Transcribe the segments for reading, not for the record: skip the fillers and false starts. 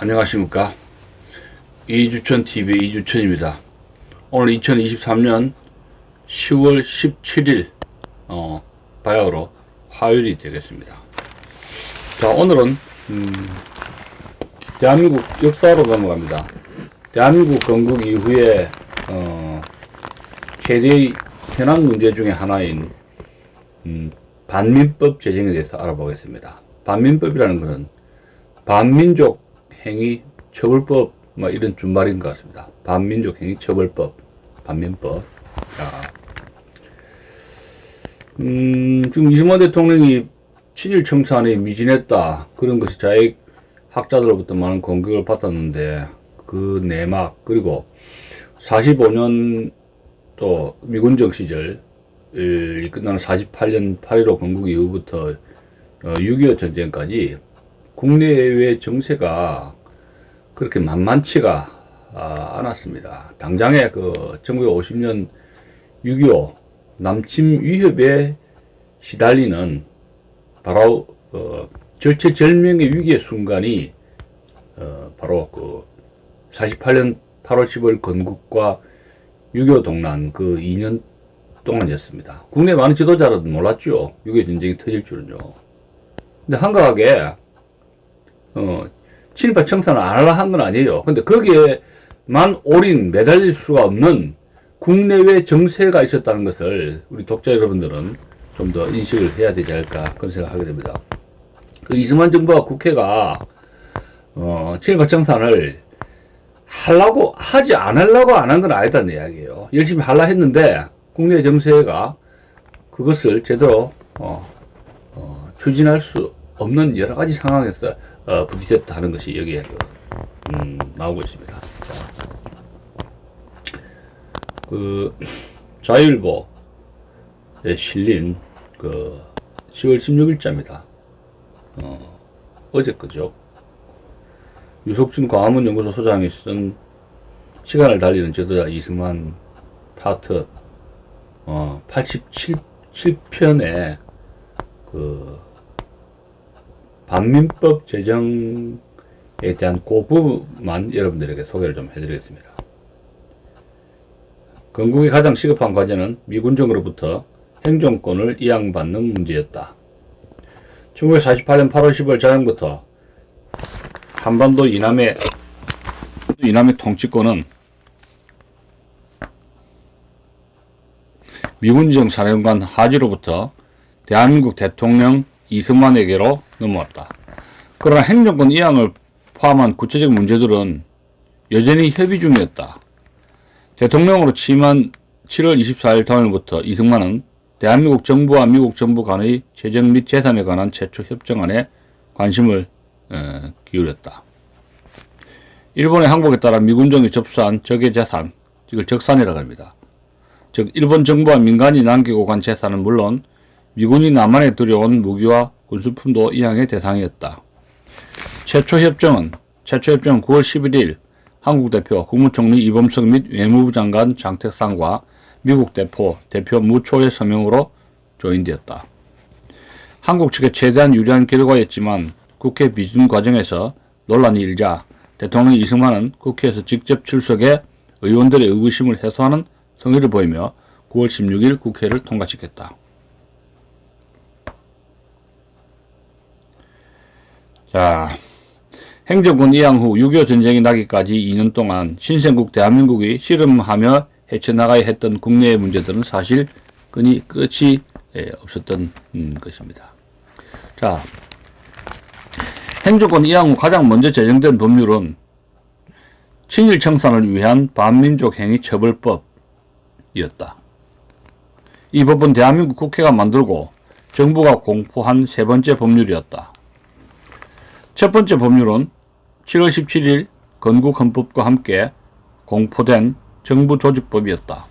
안녕하십니까. 이주천TV 이주천입니다. 오늘 2023년 10월 17일 바야흐로 화요일이 되겠습니다. 자, 오늘은 대한민국 역사로 넘어갑니다. 대한민국 건국 이후에 최대의 현안 문제 중에 하나인 반민법 제정에 대해서 알아보겠습니다. 반민법이라는 것은 반민족 행위 처벌법 이런 준말인 것 같습니다. 반민족 행위 처벌법, 반민법. 지금 이승만 대통령이 친일 청산에 미진했다, 그런 것이 자익 학자들로부터 많은 공격을 받았는데, 그 내막, 그리고 45년 또 미군정 시절 끝나는 48년 8.15 건국 이후부터 6.25 전쟁까지 국내외 정세가 그렇게 만만치가 않았습니다. 당장에 그 1950년 6.25 남침 위협에 시달리는 바로 절체절명의 위기의 순간이 바로 그 48년 8월 15일 건국과 6.25 동란 그 2년 동안이었습니다. 국내 많은 지도자들은 몰랐죠. 6.25 전쟁이 터질 줄은요. 근데 한가하게 친일파 청산을 안 하려 한 건 아니에요. 근데 거기에만 매달릴 수가 없는 국내외 정세가 있었다는 것을 우리 독자 여러분들은 좀 더 인식을 해야 되지 않을까, 그런 생각을 하게 됩니다. 그 이승만 정부와 국회가 친일파 청산을 하지 않으려고 안 한 건 아니다는 이야기예요. 열심히 하려 했는데 국내 정세가 그것을 제대로 추진할 수 없는 여러 가지 상황에서 부딪혔다 하는 것이 여기에 나오고 있습니다. 자, 그 자유일보에 실린 그 10월 16일자입니다. 어제 거죠. 유석준 광화문 연구소 소장이 쓴 시간을 달리는 지도자 이승만 파트 87편의 그 반민법 제정에 대한 그 부분만 여러분들에게 소개를 좀 해드리겠습니다. 건국의 가장 시급한 과제는 미군정으로부터 행정권을 이양받는 문제였다. 1948년 8월 10일 저녁부터 한반도 이남의 통치권은 미군정 사령관 하지로부터 대한민국 대통령 이승만에게로 넘어왔다. 그러나 행정권 이양을 포함한 구체적 문제들은 여전히 협의 중이었다. 대통령으로 취임한 7월 24일 당일부터 이승만은 대한민국 정부와 미국 정부 간의 재정 및 재산에 관한 최초 협정안에 관심을 기울였다. 일본의 항복에 따라 미군정이 접수한 적의 재산, 이걸 적산이라고 합니다. 즉 일본 정부와 민간이 남기고 간 재산은 물론 미군이 남한에 들여온 무기와 군수품도 이양의 대상이었다. 최초 협정은 9월 11일 한국 대표 국무총리 이범석 및 외무부 장관 장택상과 미국 대표 무초의 서명으로 조인되었다. 한국 측에 최대한 유리한 결과였지만 국회 비준 과정에서 논란이 일자 대통령 이승만은 국회에서 직접 출석해 의원들의 의구심을 해소하는 성의를 보이며 9월 16일 국회를 통과시켰다. 자, 행정권 이양 후 6.25 전쟁이 나기까지 2년 동안 신생국 대한민국이 씨름하며 헤쳐나가야 했던 국내의 문제들은 사실 끝이 없었던 것입니다. 자, 행정권 이양 후 가장 먼저 제정된 법률은 친일 청산을 위한 반민족 행위 처벌법이었다. 이 법은 대한민국 국회가 만들고 정부가 공포한 세 번째 법률이었다. 첫 번째 법률은 7월 17일 건국 헌법과 함께 공포된 정부조직법이었다.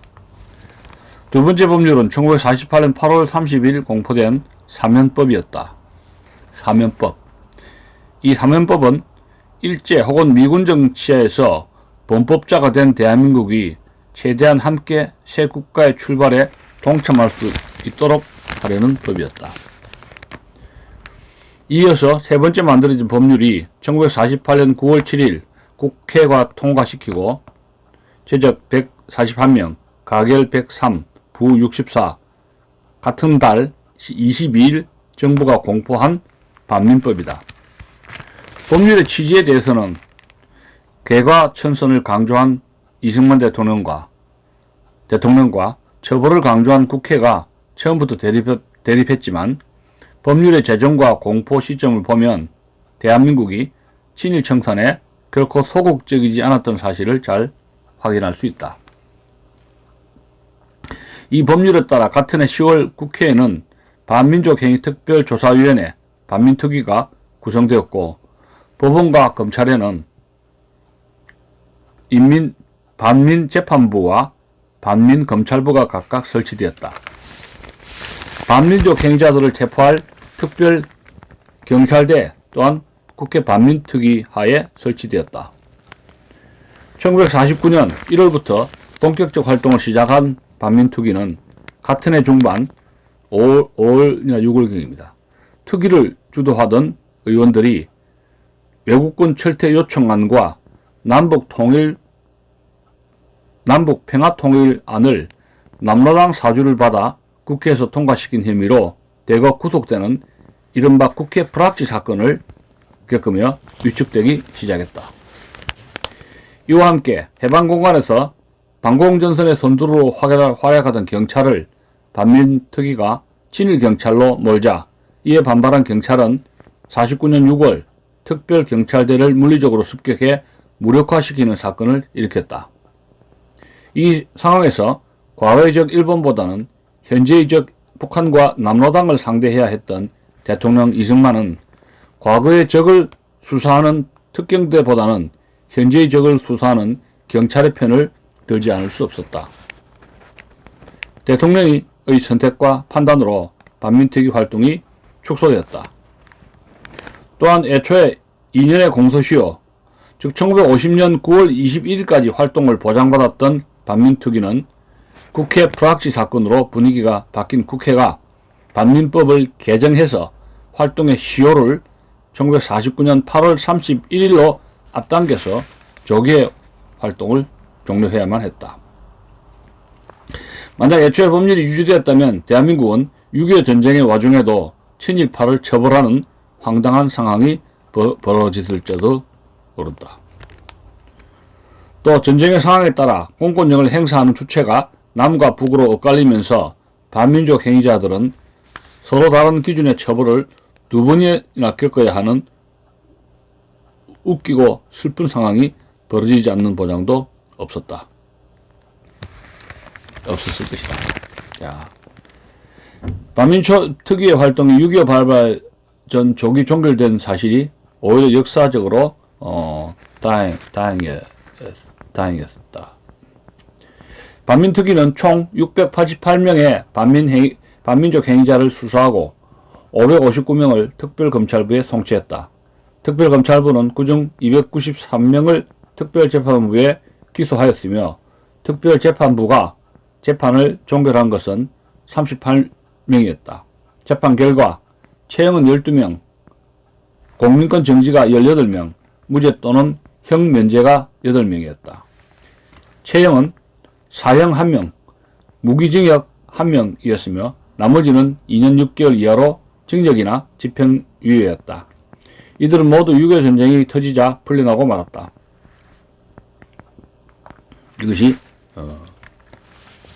두 번째 법률은 1948년 8월 30일 공포된 사면법이었다. 사면법. 이 사면법은 일제 혹은 미군 정치하에서 범법자가 된 대한민국이 최대한 함께 새 국가의 출발에 동참할 수 있도록 하려는 법이었다. 이어서 세 번째 만들어진 법률이 1948년 9월 7일 국회가 통과시키고 제적 141명, 가결 103, 부 64, 같은 달 22일 정부가 공포한 반민법이다. 법률의 취지에 대해서는 개과천선을 강조한 이승만 대통령과 처벌을 강조한 국회가 처음부터 대립했지만 법률의 제정과 공포 시점을 보면 대한민국이 친일 청산에 결코 소극적이지 않았던 사실을 잘 확인할 수 있다. 이 법률에 따라 같은 해 10월 국회에는 반민족행위특별조사위원회 반민특위가 구성되었고 법원과 검찰에는 반민재판부와 반민검찰부가 각각 설치되었다. 반민족 행위자들을 체포할 특별경찰대 또한 국회 반민특위 하에 설치되었다. 1949년 1월부터 본격적 활동을 시작한 반민특위는 같은 해 중반 5월이나 6월경입니다. 특위를 주도하던 의원들이 외국군 철퇴 요청안과 남북평화통일안을 남로당 사주를 받아 국회에서 통과시킨 혐의로 대거 구속되는 이른바 국회 불합치 사건을 겪으며 위축되기 시작했다. 이와 함께 해방공간에서 방공전선의 선두로 활약하던 경찰을 반민특위가 친일경찰로 몰자 이에 반발한 경찰은 49년 6월 특별경찰대를 물리적으로 습격해 무력화시키는 사건을 일으켰다. 이 상황에서 과거의적 일본보다는 현재의적 북한과 남로당을 상대해야 했던 대통령 이승만은 과거의 적을 수사하는 특경대보다는 현재의 적을 수사하는 경찰의 편을 들지 않을 수 없었다. 대통령의 선택과 판단으로 반민특위 활동이 축소되었다. 또한 애초에 2년의 공소시효, 즉 1950년 9월 21일까지 활동을 보장받았던 반민특위는 국회 불합치 사건으로 분위기가 바뀐 국회가 반민법을 개정해서 활동의 시효를 1949년 8월 31일로 앞당겨서 조기에 활동을 종료해야만 했다. 만약 애초에 법률이 유지되었다면 대한민국은 6.25 전쟁의 와중에도 친일파를 처벌하는 황당한 상황이 벌어졌을지도 모른다. 또 전쟁의 상황에 따라 공권력을 행사하는 주체가 남과 북으로 엇갈리면서 반민족 행위자들은 서로 다른 기준의 처벌을 두 번이나 겪어야 하는 웃기고 슬픈 상황이 벌어지지 않는 보장도 없었을 것이다. 자, 반민특위의 활동이 6.25 발발 전 조기 종결된 사실이 오히려 역사적으로 다행이었다. 반민특위는 총 688명의 반민족 행위자를 수사하고 559명을 특별검찰부에 송치했다. 특별검찰부는 그중 293명을 특별재판부에 기소하였으며 특별재판부가 재판을 종결한 것은 38명이었다. 재판 결과 체형은 12명, 공민권 정지가 18명, 무죄 또는 형 면제가 8명이었다. 체형은 사형 1명, 무기징역 1명이었으며 나머지는 2년 6개월 이하로 징역이나 집행유예였다. 이들은 모두 6.25 전쟁이 터지자 풀려나고 말았다. 이것이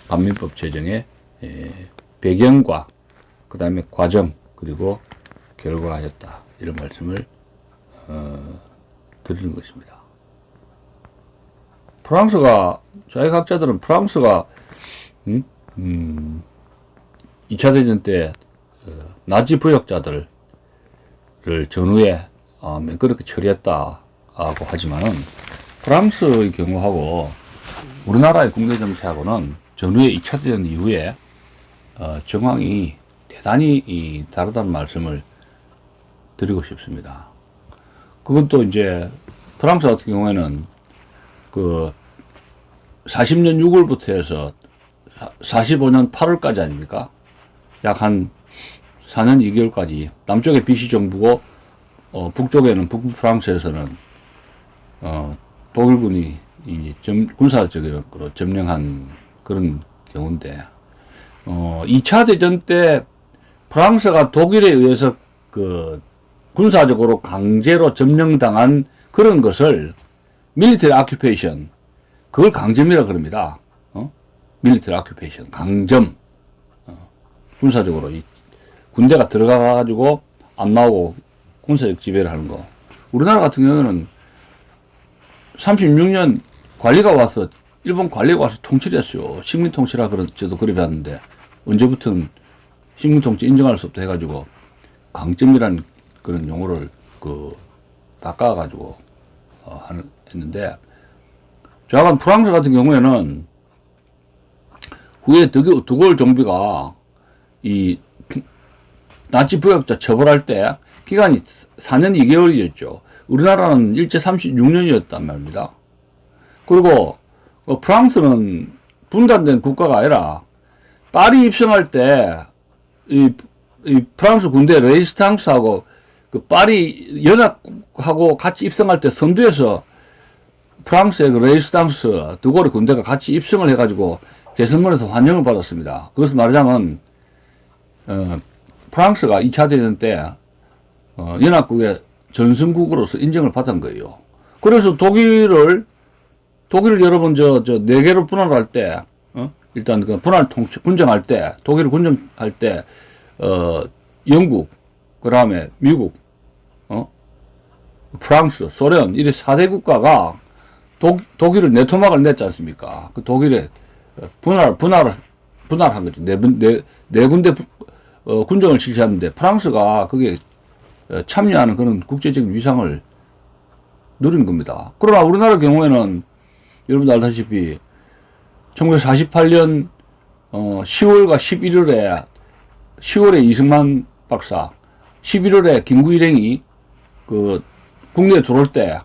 반민법 제정의 배경과 그 다음에 과정 그리고 결과였다. 이런 말씀을 드리는 것입니다. 프랑스가 자유학자들은 프랑스가 2차 대전 때 나치 부역자들을 전후에 매끄럽게 처리했다고 하지만은 프랑스의 경우하고 우리나라의 국내 정치하고는 전후에 2차 대전 이후에 정황이 대단히 다르다는 말씀을 드리고 싶습니다. 그건 또 이제 프랑스 같은 경우에는 그 40년 6월부터 해서 45년 8월까지 아닙니까? 약 한 4년 2개월까지 남쪽에 비시 정부고 북쪽에는 북프랑스에서는 독일군이 군사적으로 점령한 그런 경우인데 2차 대전 때 프랑스가 독일에 의해서 그 군사적으로 강제로 점령당한 그런 것을 밀리터리 아큐페이션, 그걸 강점이라 그럽니다. 밀리터리 아큐페이션, 강점. 군사적으로 군대가 들어가가지고 안 나오고 군사적 지배를 하는 거. 우리나라 같은 경우는 36년 관리가 와서, 일본 관리가 와서 통치를 했어요. 식민 통치라 저도 그래 봤는데, 언제부터는 식민 통치 인정할 수 없다 해가지고, 강점이라는 그런 용어를 바꿔가지고, 했는데, 좌간 프랑스 같은 경우에는, 후에 드골 정비가, 나치 부역자 처벌할 때, 기간이 4년 2개월이었죠. 우리나라는 일제 36년이었단 말입니다. 그리고 프랑스는 분단된 국가가 아니라 파리 입성할 때 이 프랑스 군대 레이스탕스하고 그 파리 연합하고 같이 입성할 때 선두에서 프랑스의 그 레이스탕스 드골의 군대가 같이 입성을 해가지고 개성문에서 환영을 받았습니다. 그것을 말하자면 프랑스가 2차 대전 때 연합국의 전승국으로서 인정을 받은 거예요. 그래서 독일을 여러분 네 개로 분할할 때 일단 그 군정할 때 독일을 군정할 때 영국, 그다음에 미국, 프랑스, 소련 이래 4대 국가가 독일을 네 토막을 냈지 않습니까? 그 독일에 분할한 거죠. 네 군데 군정을 실시하는데 프랑스가 그게 참여하는 그런 국제적인 위상을 누린 겁니다. 그러나 우리나라 경우에는 여러분들 알다시피 1948년 10월과 11월에 10월에 이승만 박사, 11월에 김구 일행이 그 국내에 들어올 때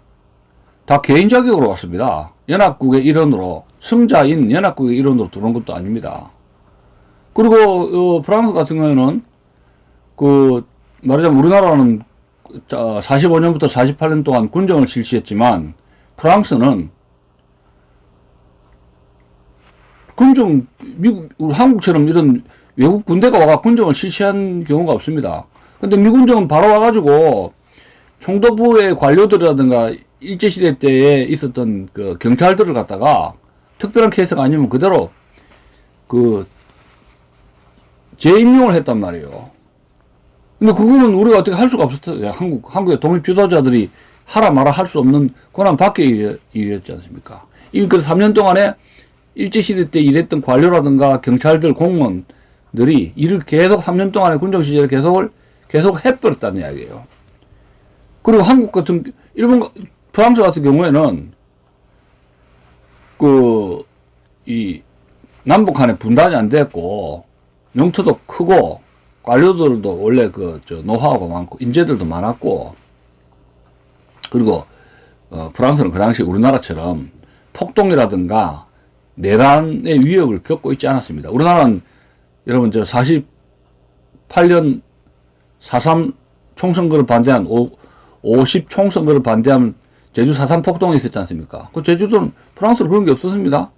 다 개인 자격으로 왔습니다. 연합국의 일원으로, 승자인 연합국의 일원으로 들어온 것도 아닙니다. 그리고 프랑스 같은 경우에는 말하자면 우리나라는 45년부터 48년 동안 군정을 실시했지만 프랑스는 한국처럼 이런 외국 군대가 와가 군정을 실시한 경우가 없습니다. 근데 미군정은 바로 와가지고 총독부의 관료들이라든가 일제시대 때에 있었던 그 경찰들을 갖다가 특별한 케이스가 아니면 그대로 재임용을 했단 말이에요. 근데 그거는 우리가 어떻게 할 수가 없었어요. 한국의 독립 지도자들이 하라 마라 할 수 없는 권한 밖의 일이었지 않습니까? 그래서 3년 동안에 일제시대 때 일했던 관료라든가 경찰들, 공무원들이 일을 계속 3년 동안에 군정시절에 계속 해버렸다는 이야기예요. 그리고 프랑스 같은 경우에는 남북한에 분단이 안 됐고, 영토도 크고, 관료들도 원래 노하우가 많고, 인재들도 많았고, 그리고, 프랑스는 그 당시 우리나라처럼 폭동이라든가 내란의 위협을 겪고 있지 않았습니다. 우리나라는 여러분 48년 4.3 총선거를 반대한 50 총선거를 반대한 제주 4.3 폭동이 있었지 않습니까? 그 제주도는 프랑스는 그런 게 없었습니다.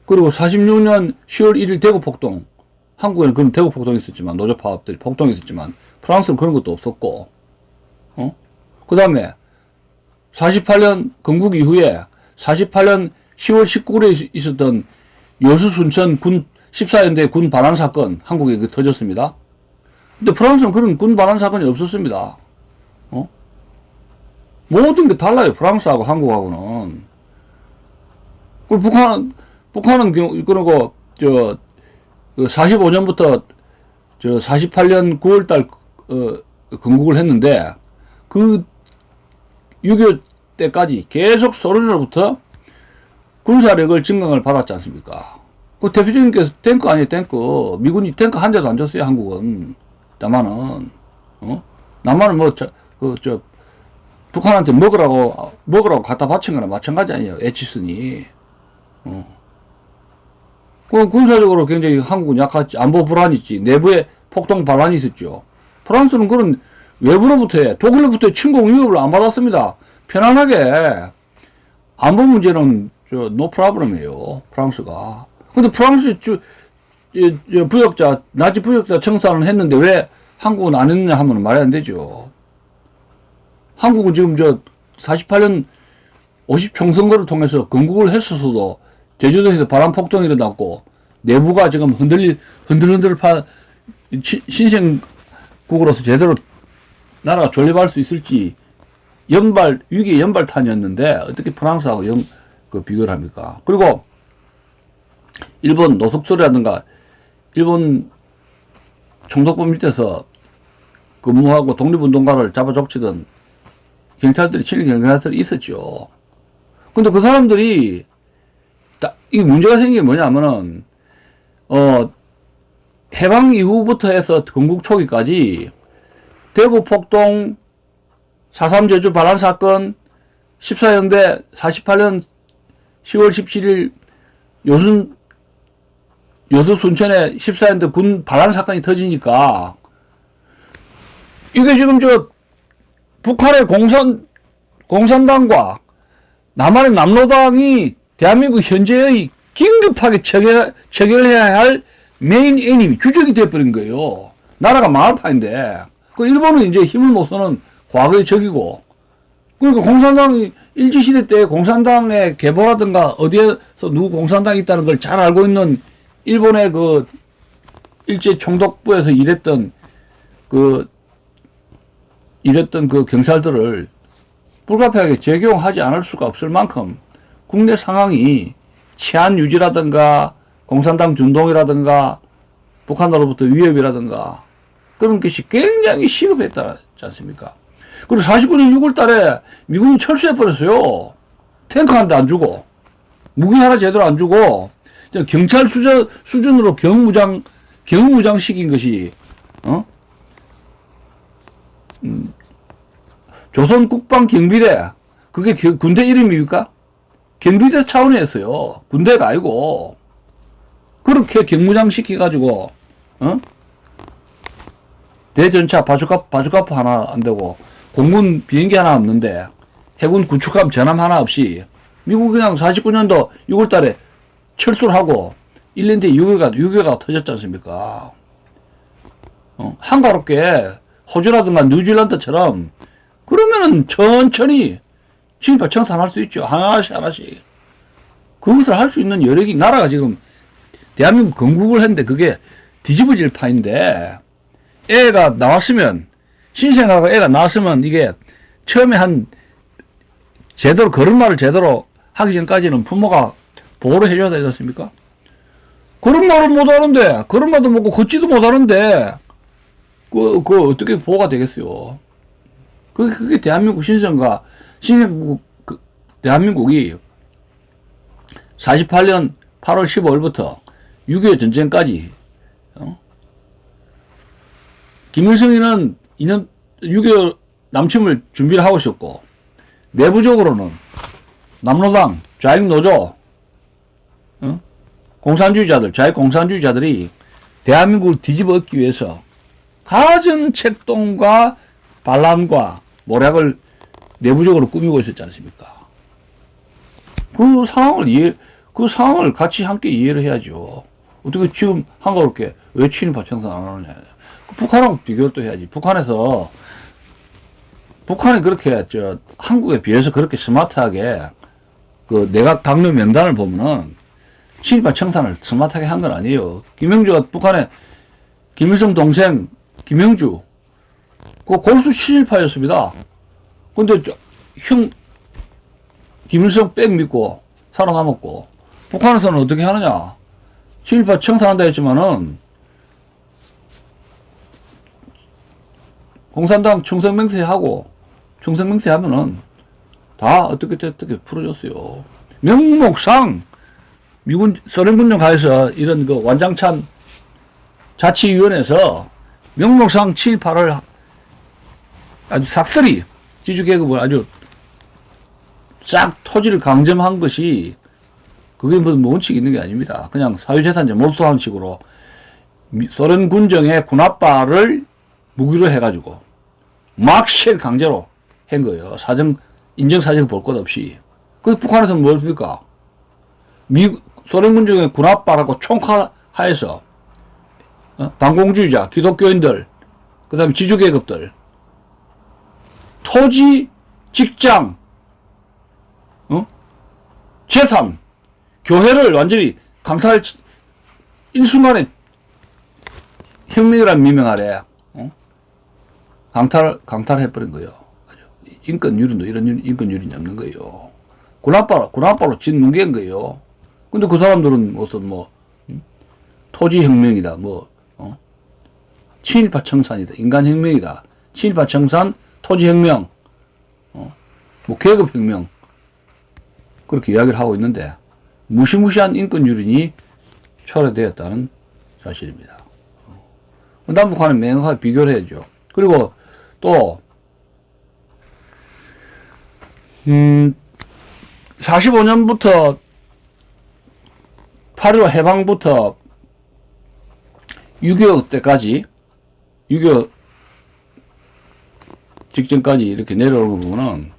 그리고 46년 10월 1일 대구 폭동, 한국에는 그런 대구 폭동이 있었지만, 노조 파업들이 폭동이 있었지만, 프랑스는 그런 것도 없었고, 그 다음에 48년 건국 이후에 48년 10월 19일에 있었던 여수 순천 14연대 군 반환 사건, 한국에 터졌습니다. 근데 프랑스는 그런 군 반환 사건이 없었습니다. 모든 게 달라요. 프랑스하고 한국하고는. 그리고 북한은 그러고 45년부터 48년 9월달 건국을 했는데, 그 6.25 때까지 계속 소련으로부터 군사력을 증강을 받았지 않습니까? 그 대표적인 게 탱크 아니에요, 탱크. 미군이 탱크 한 대도 안 줬어요, 한국은. 남한은. 남한은 북한한테 먹으라고 갖다 바친 거나 마찬가지 아니에요, 에치슨이. 군사적으로 굉장히 한국은 약하지, 안보 불안이 있지, 내부에 폭동 반란이 있었죠. 프랑스는 외부로부터의, 독일로부터의 침공 위협을 안 받았습니다. 편안하게 안보 문제는 노 프라브럼이에요. 프랑스가. 근데 프랑스 부역자, 나치 부역자 청산을 했는데 왜 한국은 안 했느냐 하면 말이 안 되죠. 한국은 지금 48년 50총선거를 통해서 건국을 했었어도 제주도에서 바람 폭동이 일어났고 내부가 지금 흔들흔들 신생국으로서 제대로 나라가 존립할 수 있을지 위기의 연발탄이었는데 어떻게 프랑스하고 비교를 합니까? 그리고 일본 노숙소라든가 일본 총독부 밑에서 근무하고 독립운동가를 잡아 족치던 경찰들이, 칠일 경찰들이 있었죠. 근데 그 사람들이, 이 문제가 생긴 게 뭐냐면은, 해방 이후부터 해서 건국 초기까지 대구 폭동, 4.3 제주 반란 사건, 14연대 48년 10월 17일 여수 순천에 14연대 군 반란 사건이 터지니까 이게 지금 북한의 공산당과 남한의 남로당이 대한민국 현재의 긴급하게 체결해야 할 메인 애니미, 주적이 되어버린 거예요. 나라가 망할판인데. 그 일본은 이제 힘을 못 쓰는 과거의 적이고. 그러니까 공산당이 일제시대 때 공산당의 계보라든가 어디에서 누구 공산당이 있다는 걸 잘 알고 있는 일본의 일제 총독부에서 일했던 그 경찰들을 불가피하게 적용하지 않을 수가 없을 만큼 국내 상황이 치안 유지라든가 공산당 준동이라든가 북한으로부터 위협이라든가 그런 것이 굉장히 시급했지 않습니까? 그리고 49년 6월 달에 미군이 철수해버렸어요. 탱크 한 대 안 주고, 무기 하나 제대로 안 주고, 경찰 수준으로 경무장 시킨 것이, 조선국방경비대, 그게 군대 이름입니까? 경비대 차원이었어요. 군대가 아니고. 그렇게 경무장 시켜가지고, 대전차 바주카포 하나 안 되고, 공군 비행기 하나 없는데, 해군 구축함 전함 하나 없이, 미국 그냥 49년도 6월 달에 철수를 하고, 1년 뒤에 유교가 터졌지 않습니까? 한가롭게, 호주라든가 뉴질랜드처럼, 그러면은 천천히 진입 청산할 수 있죠. 하나씩. 그것을 할 수 있는 여력이, 나라가 지금 대한민국 건국을 했는데 그게 뒤집어질 판인데, 애가 나왔으면, 신생아가 애가 나왔으면 이게 처음에 걸음마를 제대로 하기 전까지는 부모가 보호를 해줘야 되지 않습니까? 걸음마를 못 하는데, 걸음마도 못고 걷지도 못하는데, 어떻게 보호가 되겠어요? 그게 대한민국 대한민국이 48년 8월 15일부터 6.25 전쟁까지, 김일성이는 6.25 남침을 준비를 하고 있었고, 내부적으로는 남로당, 좌익노조, 자익공산주의자들이 대한민국을 뒤집어 엎기 위해서 갖은 책동과 반란과 모략을 내부적으로 꾸미고 있었지 않습니까? 그 상황을 같이 함께 이해를 해야죠. 어떻게 지금 한가롭게 왜 친일파 청산 안 하느냐. 북한하고 비교를 또 해야지. 북한이 그렇게, 한국에 비해서 그렇게 스마트하게, 내각 당뇨 명단을 보면은, 친일파 청산을 스마트하게 한 건 아니에요. 김영주가 북한에, 김일성 동생, 김영주, 골수 친일파였습니다. 근데, 김일성 백 믿고 살아남았고, 북한에서는 어떻게 하느냐. 친일파 청산한다 했지만은, 공산당 청생맹세하면은 다 어떻게 풀어줬어요. 명목상 소련군정 가에서 이런 완장찬 자치위원회에서 명목상 7, 8을 아주 싹쓸이 지주계급을 아주 싹 토지를 강점한 것이 그게 무슨 원칙이 있는 게 아닙니다. 그냥 사유재산제 몰수하는 식으로 소련군정의 군합발을 무기로 해가지고 막 실 강제로 한 거예요. 인정사정 볼 것 없이. 그 북한에서는 뭡니까? 소련군 중에 군합발하고 총하에서 반공주의자, 기독교인들, 그 다음에 지주계급들, 토지, 직장, 재산, 교회를 완전히 강탈, 일순간에 혁명이란 미명아래 강탈해버린 거예요. 인권유린도 이런 인권유린이 없는 거예요. 군합바로 짓뭉갠 거예요. 근데 그 사람들은 무슨 토지혁명이다, 친일파 청산이다, 인간혁명이다, 친일파 청산, 토지혁명, 계급혁명, 그렇게 이야기를 하고 있는데, 무시무시한 인권유린이 초래되었다는 사실입니다. 남북한은 명확하게 비교를 해야죠. 그리고 또 45년부터 8.15 해방부터 6.25 때까지 6.25 직전까지 이렇게 내려오는 거 보면은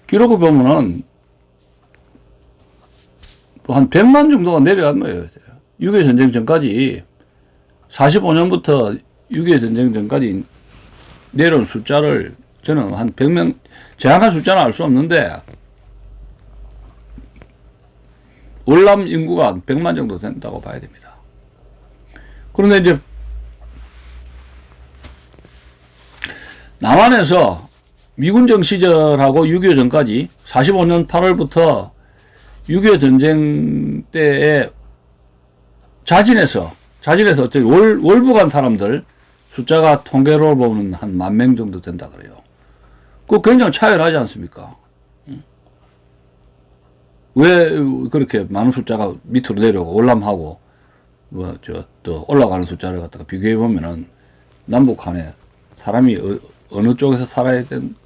기록을 보면은 한 100만 정도가 내려간 거예요. 6.25 전쟁 전까지 45년부터 6.25 전쟁 전까지 내려온 숫자를 저는 한 100명, 정확한 숫자는 알 수 없는데 월남 인구가 100만 정도 된다고 봐야 됩니다. 그런데 이제 남한에서 미군정 시절하고 6.25 전까지 45년 8월부터 6.25 전쟁 때에 자진해서 어떻게 월부 간 사람들 숫자가 통계로 보면 한 10,000명 정도 된다 그래요. 그거 굉장히 차이가 나지 않습니까? 왜 그렇게 많은 숫자가 밑으로 내려오고 월남하고 또 올라가는 숫자를 갖다가 비교해 보면은 남북한에 사람이 어느 쪽에서 살아야 된다는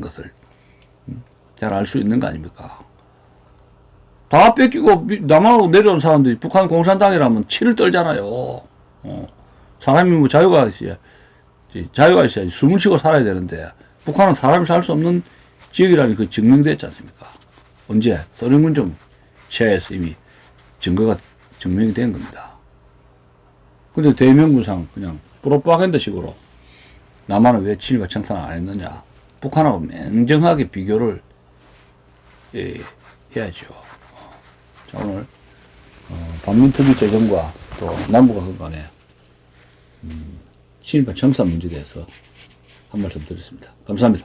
것을 잘 알 수 있는 거 아닙니까? 다 뺏기고 남한으로 내려온 사람들이 북한 공산당이라면 치를 떨잖아요. 사람이 자유가 있어야지 숨을 쉬고 살아야 되는데 북한은 사람이 살 수 없는 지역이라는 그 증명됐지 않습니까? 언제? 소련군정 체에서 이미 증거가 증명이 된 겁니다. 근데 대명군상 그냥 프로파간다 식으로 남한은 왜 친일과 청산을 안 했느냐? 북한하고 냉정하게 비교를 해야죠. 자, 오늘 반민특위 재정과 또 남북한 간의 친일파 청산 문제에 대해서 한 말씀 드렸습니다. 감사합니다.